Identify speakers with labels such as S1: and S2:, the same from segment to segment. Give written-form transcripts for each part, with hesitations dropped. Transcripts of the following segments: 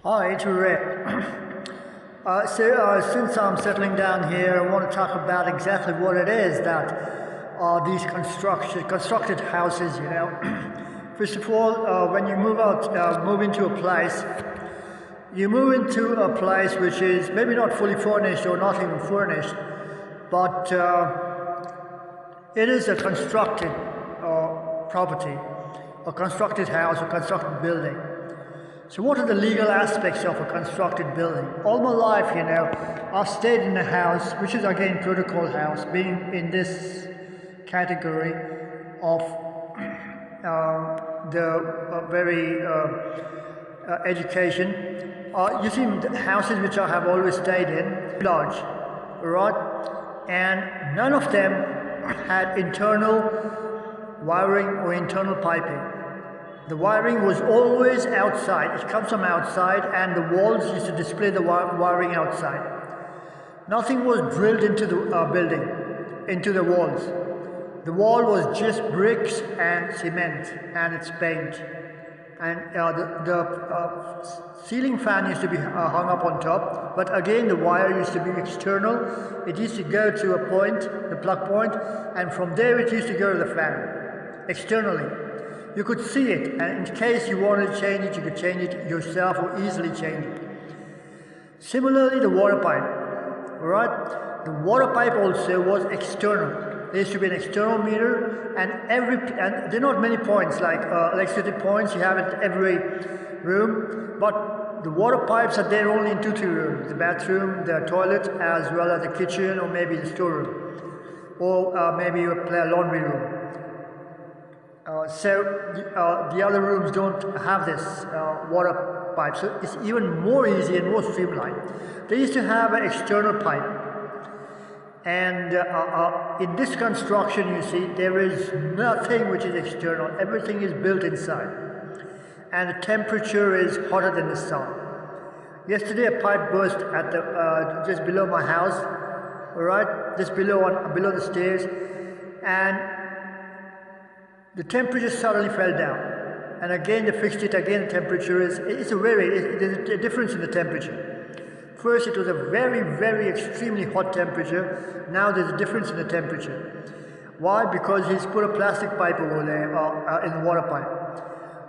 S1: Hi, atoolred. Since I'm settling down here, I want to talk about exactly what it is that these constructed houses, First of all, when you move into a place, you move into a place which is maybe not fully furnished or not even furnished, but it is a constructed property, a constructed house, a constructed building. So what are the legal aspects of a constructed building? All my life, I've stayed in a house, which is again protocol house, being in this category of the very education. You see, the houses which I have always stayed in, large, right? And none of them had internal wiring or internal piping. The wiring was always outside. It comes from outside, and the walls used to display the wiring outside. Nothing was drilled into the building, into the walls. The wall was just bricks and cement and its paint. And the ceiling fan used to be hung up on top, but again the wire used to be external. It used to go to a point, the plug point, and from there it used to go to the fan, externally. You could see it, and in case you wanted to change it, you could change it yourself or easily change it. Similarly, the water pipe, right? The water pipe also was external. There used to be an external meter, and there are not many points like electricity points you have at every room, but the water pipes are there only in two rooms: the bathroom, the toilet, as well as the kitchen, or maybe the storeroom, or maybe a laundry room. The other rooms don't have this water pipe, so it's even more easy and more streamlined. They used to have an external pipe, and in this construction, you see, there is nothing which is external. Everything is built inside, and the temperature is hotter than the sun. Yesterday, a pipe burst at just below my house, right, just below the stairs, and the temperature suddenly fell down, and again they fixed it. Again, the temperature there's a difference in the temperature. First, it was a very, very extremely hot temperature. Now there's a difference in the temperature. Why? Because he's put a plastic pipe over there in the water pipe.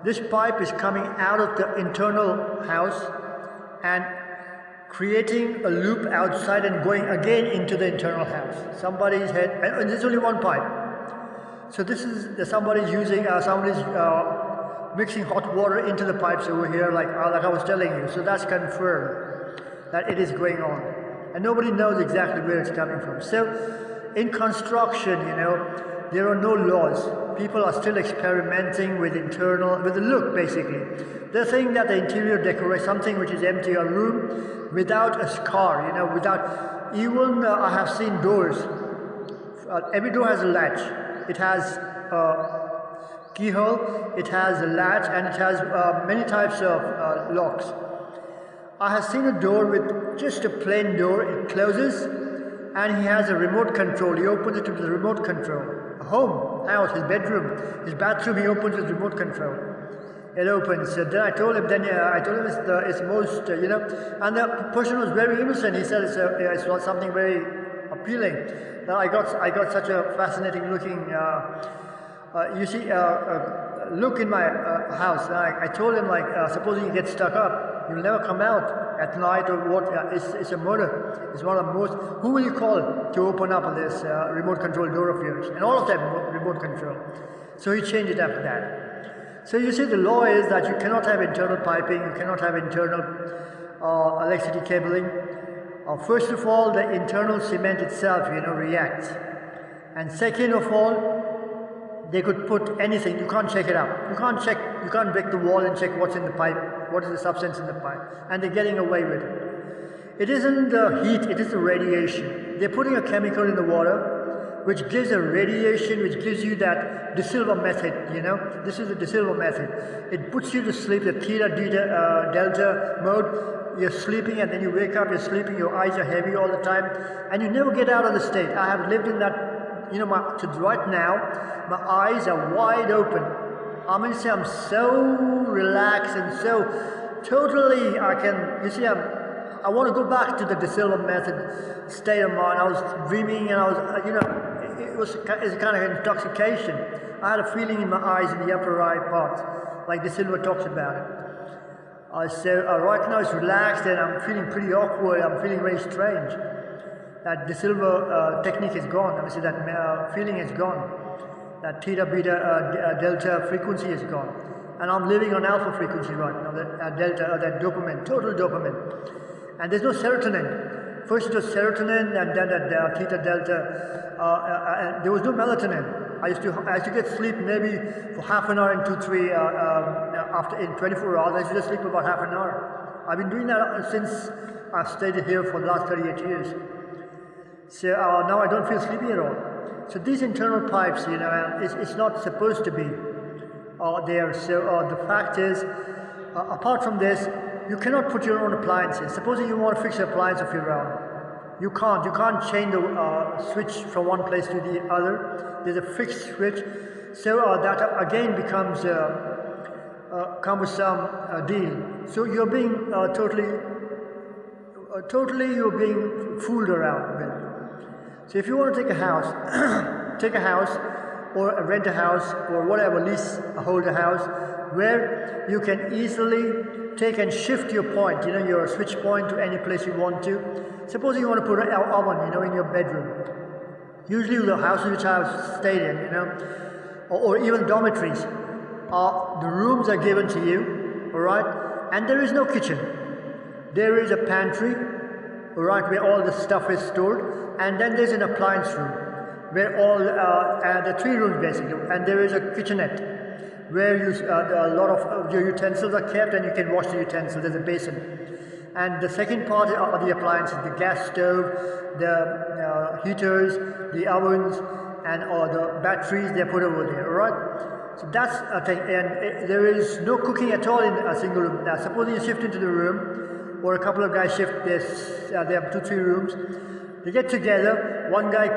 S1: This pipe is coming out of the internal house and creating a loop outside and going again into the internal house. Somebody's head, and there's only one pipe. So this is somebody's mixing hot water into the pipes over here, like I was telling you. So that's confirmed that it is going on, and nobody knows exactly where it's coming from. So in construction, there are no laws. People are still experimenting with the look, basically. They're saying that the interior decoration, something which is empty, a room without a scar, without even I have seen doors. Every door has a latch. It has a keyhole, it has a latch, and it has many types of locks. I have seen a door with just a plain door. It closes, and he has a remote control. He opens it with the remote control. A house, his bedroom, his bathroom, he opens with remote control. It opens. Then I told him it's most, and the person was very innocent. He said it's something very appealing. Now I got such a fascinating looking, look in my house. I told him, supposing you get stuck up, you'll never come out at night or what? It's a murder. It's one of the most. Who will you call to open up this remote control door of yours? And all of them remote control. So he changed it after that. So you see, the law is that you cannot have internal piping, you cannot have internal electricity cabling. First of all, the internal cement itself, reacts. And second of all, they could put anything. You can't check it out. You can't break the wall and check what's in the pipe, what is the substance in the pipe. And they're getting away with it. It isn't the heat, it is the radiation. They're putting a chemical in the water, which gives a radiation, which gives you that de Silva method, This is the de Silva method. It puts you to sleep, the theta, delta mode. You're sleeping, and then you wake up, you're sleeping, your eyes are heavy all the time, and you never get out of the state. I have lived in that, right now, my eyes are wide open. I'm so relaxed and so totally, you see, I want to go back to the De Silva method state of mind. I was dreaming, and I was, it's kind of intoxication. I had a feeling in my eyes in the upper right part, like De Silva talks about it. So right now it's relaxed, and I'm feeling pretty awkward. I'm feeling very strange. That De Silva technique is gone. Obviously, that feeling is gone. That theta, beta, delta frequency is gone. And I'm living on alpha frequency right now, that delta, that dopamine, total dopamine. And there's no serotonin. First it was serotonin, and then that theta, delta, and there was no melatonin. I used to get sleep maybe for half an hour in 2-3, after in 24 hours, I used to just sleep about half an hour. I've been doing that since I've stayed here for the last 38 years. So now I don't feel sleepy at all. So these internal pipes, it's not supposed to be there. So the fact is, apart from this, you cannot put your own appliances. Supposing you want to fix an appliance of your own, you can't. You can't change the switch from one place to the other. There's a fixed switch. So that again becomes a cumbersome deal. So you're being totally you're being fooled around with. So if you want to take a house, or rent a house, or whatever, hold a house, where you can easily take and shift your point, your switch point to any place you want to. Suppose you want to put an oven, in your bedroom. Usually the houses which I've stayed in, or even dormitories, the rooms are given to you, all right, and there is no kitchen. There is a pantry, all right, where all the stuff is stored, and then there's an appliance room, where all the 3 rooms basically, and there is a kitchenette, where a lot of your utensils are kept, and you can wash the utensils. There's a basin. And the second part are the appliances, the gas stove, the heaters, the ovens, and all the batteries, they're put over there, alright? So that's a thing, and there is no cooking at all in a single room. Now, suppose you shift into the room, or a couple of guys shift this, they have 2-3 rooms, they get together, one guy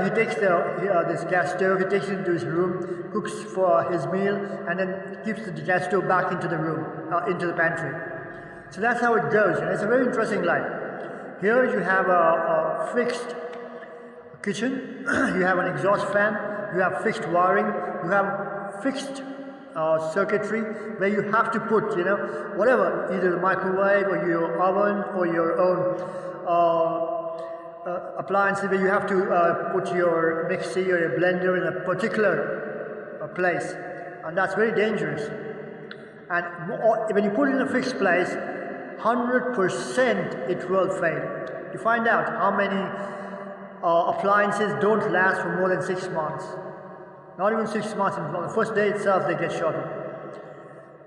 S1: he takes this gas stove, he takes it into his room, cooks for his meal, and then keeps the gas stove back into the room, into the pantry. So that's how it goes. It's a very interesting life. Here you have a fixed kitchen, you have an exhaust fan, you have fixed wiring, you have fixed circuitry where you have to put, whatever, either the microwave or your oven or your own appliances, where you have to put your mixie or your blender in a particular place, and that's very dangerous. And when you put it in a fixed place, 100% it will fail. You find out how many appliances don't last for more than 6 months. Not even 6 months. On the first day itself, they get shorted.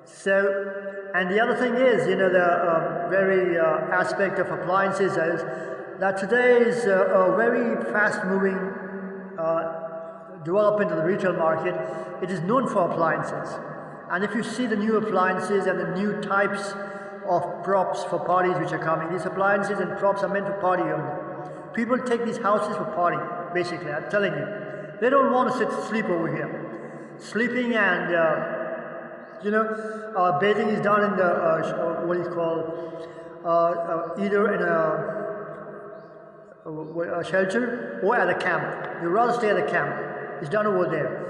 S1: So, and the other thing is, the very aspect of appliances is that today is a very fast-moving development of the retail market. It is known for appliances. And if you see the new appliances and the new types of props for parties which are coming, these appliances and props are meant for party only. People take these houses for party, basically, I'm telling you. They don't want to sleep over here. Sleeping and, bathing is done in the, what is called, either in a shelter or at a camp. You'd rather stay at a camp. It's done over there.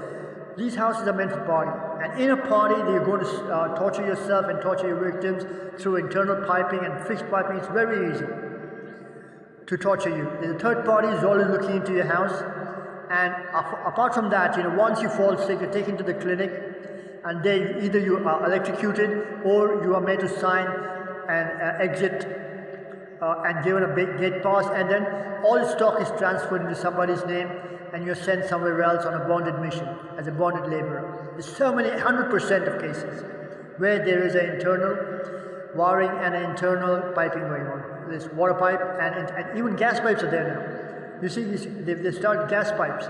S1: These houses are meant for party. And in a party, you're going to torture yourself and torture your victims through internal piping and fixed piping. It's very easy to torture you. There's a third party who's always looking into your house. And apart from that, once you fall sick, you're taken to the clinic, and either you are electrocuted or you are made to sign an exit and given a big gate pass, and then all the stock is transferred into somebody's name, and you're sent somewhere else on a bonded mission as a bonded laborer. There's so many, 100% of cases where there is an internal wiring and an internal piping going on. There's water pipe and even gas pipes are there now. You see, they start gas pipes.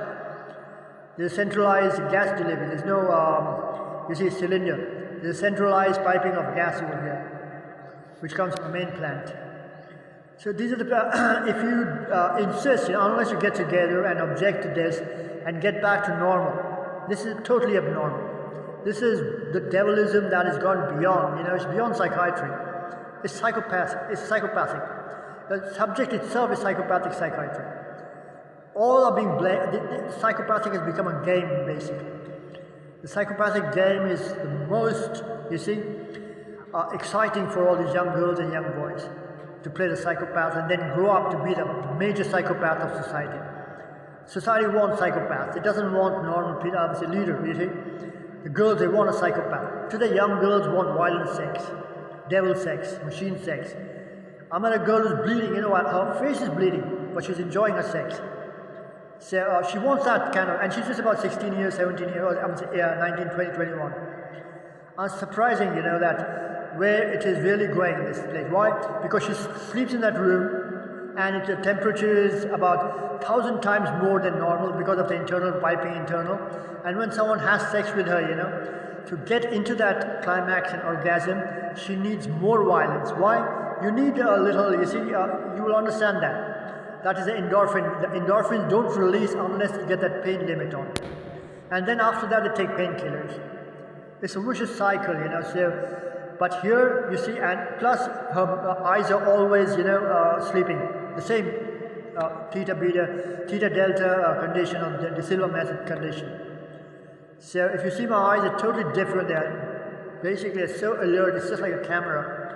S1: There's centralized gas delivery. There's no, you see, cylinder. There's centralized piping of gas over here, which comes from the main plant. So these are the, if you insist, unless you get together and object to this and get back to normal, this is totally abnormal. This is the devilism that has gone beyond, it's beyond psychiatry. It's psychopathic. The subject itself is psychopathic psychiatry. All are being blamed. The psychopathic has become a game, basically. The psychopathic game is the most, exciting for all these young girls and young boys to play the psychopath and then grow up to be the major psychopath of society. Society wants psychopaths. It doesn't want normal people, obviously leader, The girls, they want a psychopath. Today, young girls want violent sex, devil sex, machine sex. I met a girl who's bleeding, her face is bleeding, but she's enjoying her sex. So she wants that kind of, and she's just about 16 years, 17 years old, 19, 20, 21. And it's surprising, that where it is really going, this place. Why? Because she sleeps in that room, and the temperature is about 1,000 times more than normal because of the internal piping And when someone has sex with her, to get into that climax and orgasm, she needs more violence. Why? You need a little, you will understand that. That is the endorphin. The endorphins don't release unless you get that pain limit on. And then after that, they take painkillers. It's a vicious cycle, but here, and plus her eyes are always, sleeping. The same theta delta condition of the Silva method condition. So if you see my eyes, they're totally different. Basically, they're so alert, it's just like a camera.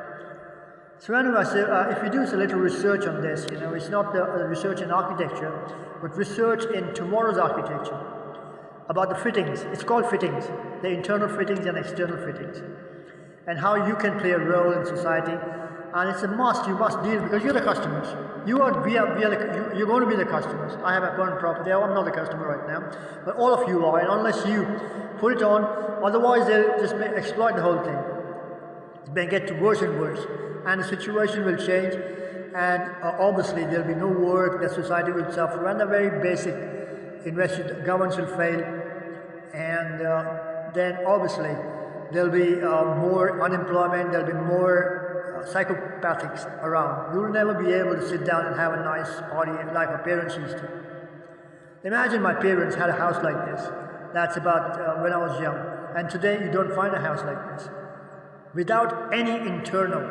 S1: So anyway, if we do a little research on this, it's not the research in architecture, but research in tomorrow's architecture. About the fittings. It's called fittings. The internal fittings and external fittings. And how you can play a role in society. And it's a must. You must deal because you're the customers. You're going to be the customers. I have a current property. I'm not the customer right now. But all of you are. And unless you put it on, otherwise they'll just exploit the whole thing. It may get worse and worse. And the situation will change. And obviously there'll be no work. The society will suffer. And the very basic governments will fail, and then obviously there'll be more unemployment, there'll be more psychopathics around. You'll never be able to sit down and have a nice party like our parents used to. Imagine my parents had a house like this. That's about when I was young. And today you don't find a house like this. Without any internal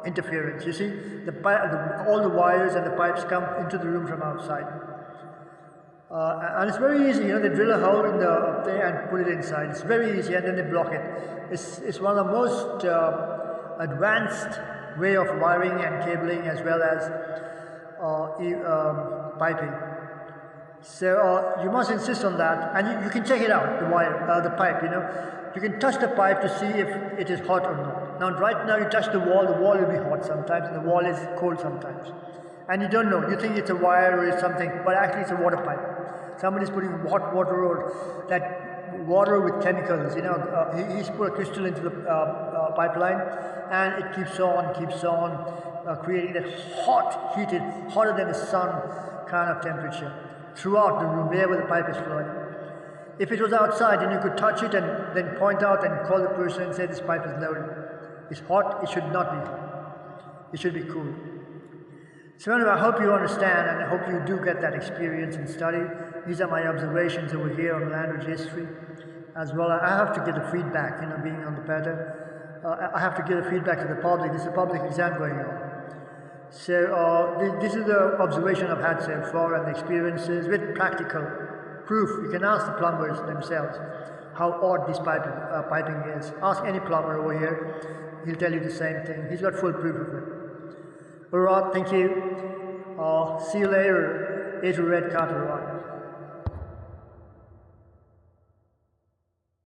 S1: interference. All the wires and the pipes come into the room from outside. And it's very easy, they drill a hole in up there and put it inside. It's very easy, and then they block it. It's one of the most advanced way of wiring and cabling as well as piping. So you must insist on that, and you can check it out, the pipe, You can touch the pipe to see if it is hot or not. Now, right now you touch the wall will be hot sometimes, and the wall is cold sometimes. And you don't know, you think it's a wire or it's something, but actually it's a water pipe. Somebody's putting hot water or that water with chemicals, he's put a crystal into the pipeline, and it keeps on, creating that heated, hotter than the sun kind of temperature throughout the room, wherever the pipe is flowing. If it was outside, then you could touch it and then point out and call the person and say this pipe is loaded. It's hot, it should not be hot. It should be cool. So anyway, I hope you understand, and I hope you do get that experience and study. These are my observations over here on language history. As well, I have to get the feedback, being on the pattern. I have to give the feedback to the public. There's a public exam going on. So this is the observation I've had so far and the experiences with practical proof. You can ask the plumbers themselves how odd this piping is. Ask any plumber over here. He'll tell you the same thing. He's got full proof of it. Alright, thank you. See you later. Atoolred Carter.